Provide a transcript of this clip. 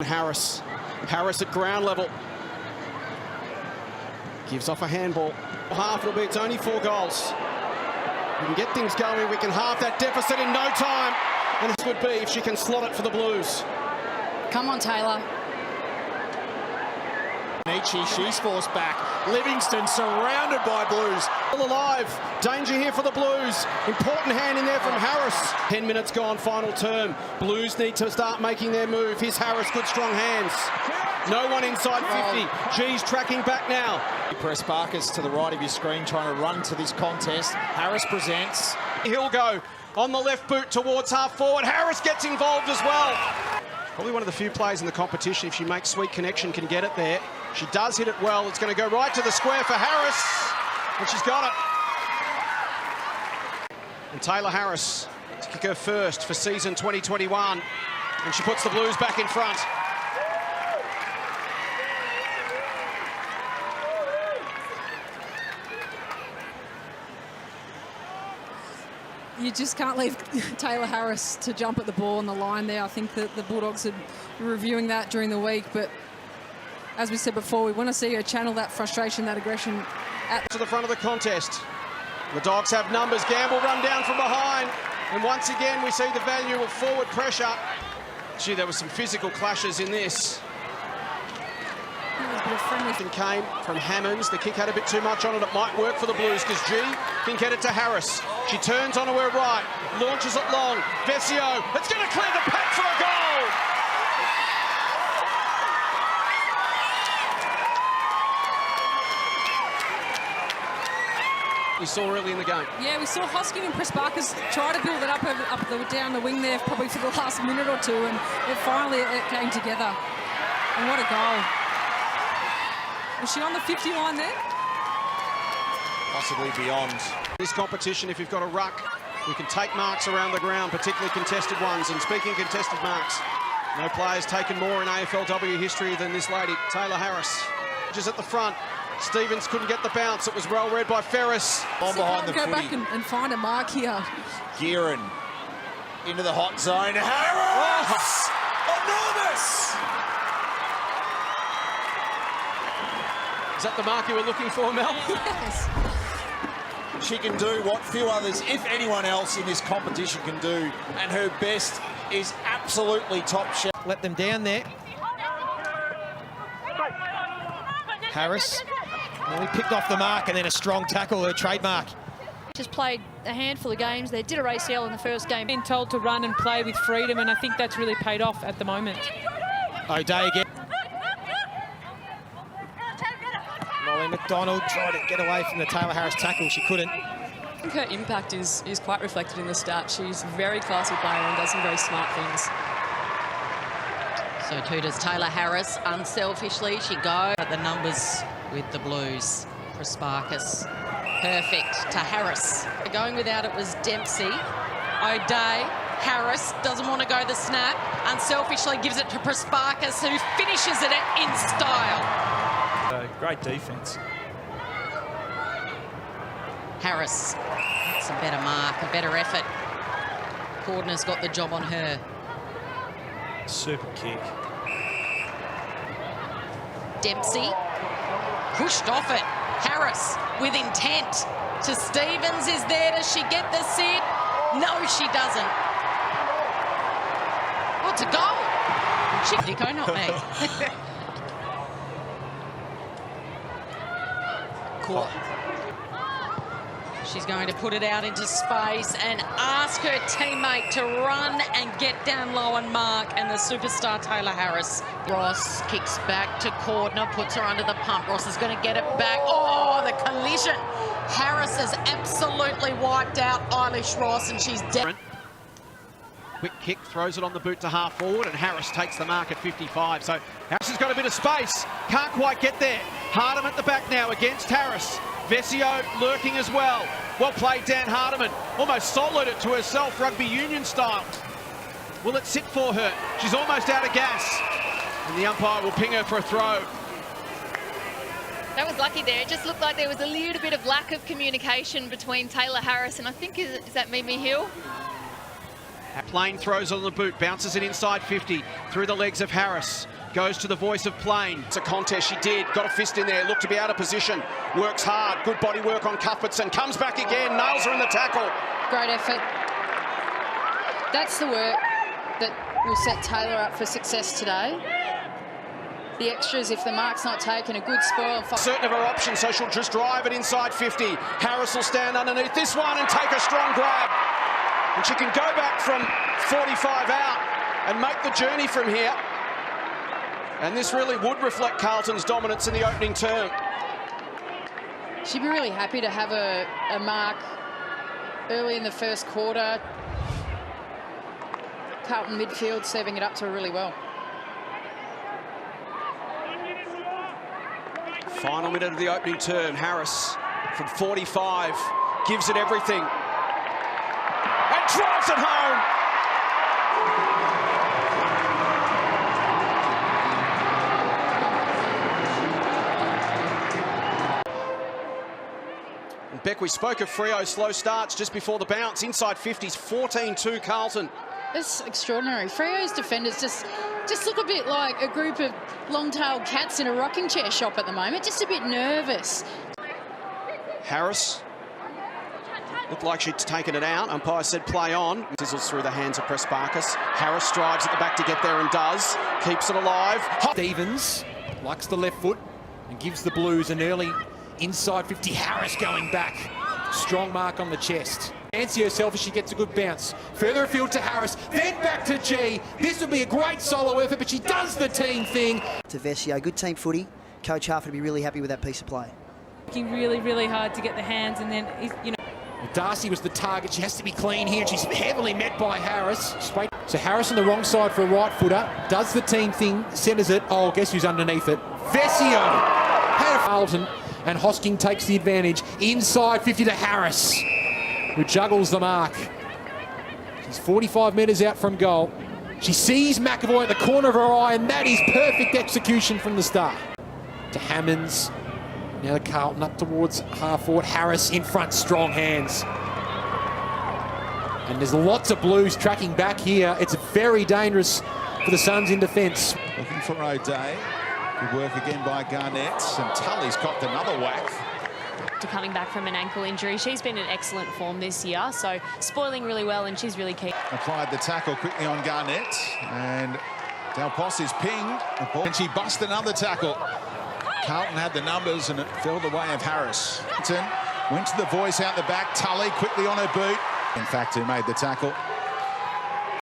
Harris at ground level. Gives off a handball. Half will be, it's only 4 goals. We can get things going, we can halve that deficit in no time. And this would be if she can slot it for the Blues. Come on, Tayla. She's forced back. Livingston surrounded by Blues. Still alive. Danger here for the Blues. Important hand in there from Harris. 10 minutes gone, final term. Blues need to start making their move. Here's Harris, good strong hands. No one inside 50. G's tracking back now. Petrevski-Seton to the right of your screen, trying to run to this contest. Harris presents. He'll go on the left boot towards half forward. Harris gets involved as well. Probably one of the few players in the competition, if she makes sweet connection, can get it there. She does hit it well. It's going to go right to the square for Harris. And she's got it. And Tayla Harris to kick her first for season 2021. And she puts the Blues back in front. You just can't leave Tayla Harris to jump at the ball on the line there. I think that the Bulldogs are reviewing that during the week, but as we said before, we want to see her channel that frustration, that aggression to the front of the contest. The Dogs have numbers. Gamble run down from behind, and once again we see the value of forward pressure. Gee, there were some physical clashes in this. Came from Hammonds. The kick had a bit too much on it. It might work for the Blues because G can get it to Harris. She turns onto her right, launches it long. Vesio, it's going to clear the pack for a goal. We saw early in the game. Yeah, we saw Hosking and Petrevski try to build it up down the wing there probably for the last minute or two, and finally it came together. And what a goal. Was she on the 50 line there? Possibly beyond. This competition, if you've got a ruck, we can take marks around the ground, particularly contested ones. And speaking of contested marks, no player's taken more in AFLW history than this lady, Tayla Harris. Just at the front. Stevens couldn't get the bounce. It was well read by Ferris. On behind the go footy. back and find a mark here. Gearin into the hot zone. Harris! Enormous! Is that the mark you were looking for, Mel? Yes. She can do what few others, if anyone else in this competition can do, and her best is absolutely top shelf. Let them down there. Harris nearly picked off the mark, and then a strong tackle, her trademark. Just played a handful of games. They did a ACL in the first game. Been told to run and play with freedom, and I think that's really paid off at the moment. O'Day again. Molly McDonald tried to get away from the Tayla Harris tackle. She couldn't. I think her impact is quite reflected in the stat. She's a very classy player and does some very smart things. So too does Tayla Harris. Unselfishly, she goes at the numbers with the Blues. Petrevski, perfect to Harris. Going without it was Dempsey. O'Day, Harris doesn't want to go the snap. Unselfishly gives it to Petrevski, who finishes it in style. Great defence. Harris, that's a better mark, a better effort. Cordner's got the job on her. Super kick. Dempsey pushed off it. Harris with intent to Stevens is there. Does she get the sit? No, she doesn't. What's a goal? Nico, not me. Court. She's going to put it out into space and ask her teammate to run and get down low and mark, and the superstar Tayla Harris. Ross kicks back to Cordner, puts her under the pump. Ross is going to get it back. Oh, the collision. Harris has absolutely wiped out Eilish Ross, and she's dead. Quick kick, throws it on the boot to half forward, and Harris takes the mark at 55. So Harris has got a bit of space, can't quite get there. Hardeman at the back now against Harris. Vesio lurking as well. Well played, Dan Hardeman. Almost soloed it to herself, rugby union style. Will it sit for her? She's almost out of gas. And the umpire will ping her for a throw. That was lucky there. It just looked like there was a little bit of lack of communication between Tayla Harris and I think, is that Mimi Hill? Plain throws on the boot, bounces it inside 50, through the legs of Harris. Goes to the voice of Plain. It's a contest, she did. Got a fist in there, looked to be out of position. Works hard, good body work on Cuthbertson. Comes back again, nails her in the tackle. Great effort. That's the work that will set Tayla up for success today. The extras, if the mark's not taken, a good spoil. Certain of her options, so she'll just drive it inside 50. Harris will stand underneath this one and take a strong grab. And she can go back from 45 out and make the journey from here. And this really would reflect Carlton's dominance in the opening term. She'd be really happy to have a mark early in the first quarter. Carlton midfield serving it up to her really well. Final minute of the opening term. Harris from 45 gives it everything and drives it home. And Beck, we spoke of Freo's slow starts just before the bounce. Inside 50s, 14-2 Carlton. It's extraordinary. Freo's defenders just look a bit like a group of long-tailed cats in a rocking chair shop at the moment, just a bit nervous. Harris looked like she'd taken it out. Umpire said play on. Sizzles through the hands of Press-Barkas. Harris strives at the back to get there and does. Keeps it alive. Stevens likes the left foot and gives the Blues an early inside 50. Harris going back. Strong mark on the chest. Fancy herself as she gets a good bounce. Further afield to Harris, then back to G. This would be a great solo effort, but she does the team thing. To Vesio, good team footy. Coach Harford will be really happy with that piece of play. Working really, really hard to get the hands, and then, you know. Well, Darcy was the target. She has to be clean here, and she's heavily met by Harris. Straight. So Harris on the wrong side for a right footer. Does the team thing, centres it. Oh, guess who's underneath it? Vesio! Carlton, and Hosking takes the advantage. Inside 50 to Harris, who juggles the mark. She's 45 metres out from goal. She sees McAvoy at the corner of her eye, and that is perfect execution from the start. To Hammonds. Now to Carlton up towards half forward. Harris in front, strong hands. And there's lots of Blues tracking back here. It's very dangerous for the Suns in defence. Looking for O'Day. Good work again by Garnett. And Tully's copped another whack. Coming back from an ankle injury. She's been in excellent form this year, so spoiling really well, and she's really keen. Applied the tackle quickly on Garnett, and Del Posse's pinged the ball, and she bust another tackle. Carlton had the numbers, and it fell the way of Harris. Went to the voice out the back. Tully quickly on her boot. In fact, who made the tackle.